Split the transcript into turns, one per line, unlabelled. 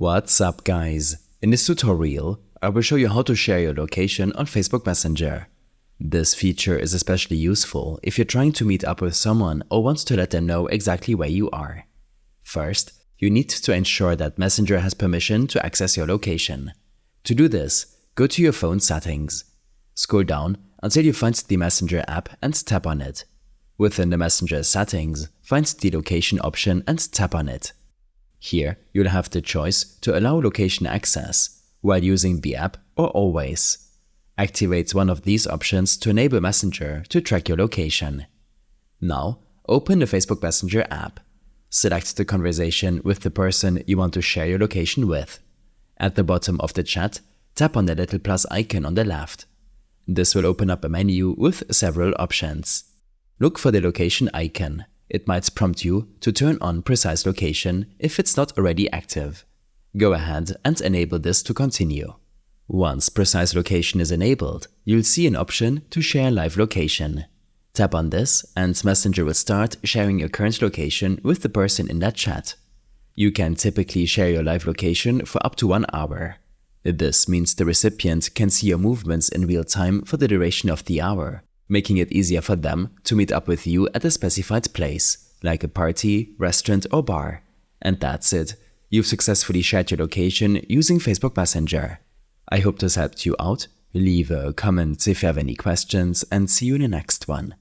What's up, guys? In this tutorial, I will show you how to share your location on Facebook Messenger. This feature is especially useful if you're trying to meet up with someone or want to let them know exactly where you are. First, you need to ensure that Messenger has permission to access your location. To do this, go to your phone settings. Scroll down until you find the Messenger app and tap on it. Within the Messenger settings, find the location option and tap on it. Here, you'll have the choice to allow location access while using the app or always. Activate one of these options to enable Messenger to track your location. Now, open the Facebook Messenger app. Select the conversation with the person you want to share your location with. At the bottom of the chat, tap on the little plus icon on the left. This will open up a menu with several options. Look for the location icon. It might prompt you to turn on precise location if it's not already active. Go ahead and enable this to continue. Once precise location is enabled, you'll see an option to share live location. Tap on this and Messenger will start sharing your current location with the person in that chat. You can typically share your live location for up to 1 hour. This means the recipient can see your movements in real time for the duration of the hour, making it easier for them to meet up with you at a specified place, like a party, restaurant or bar. And that's it. You've successfully shared your location using Facebook Messenger. I hope this helped you out. Leave a comment if you have any questions and see you in the next one.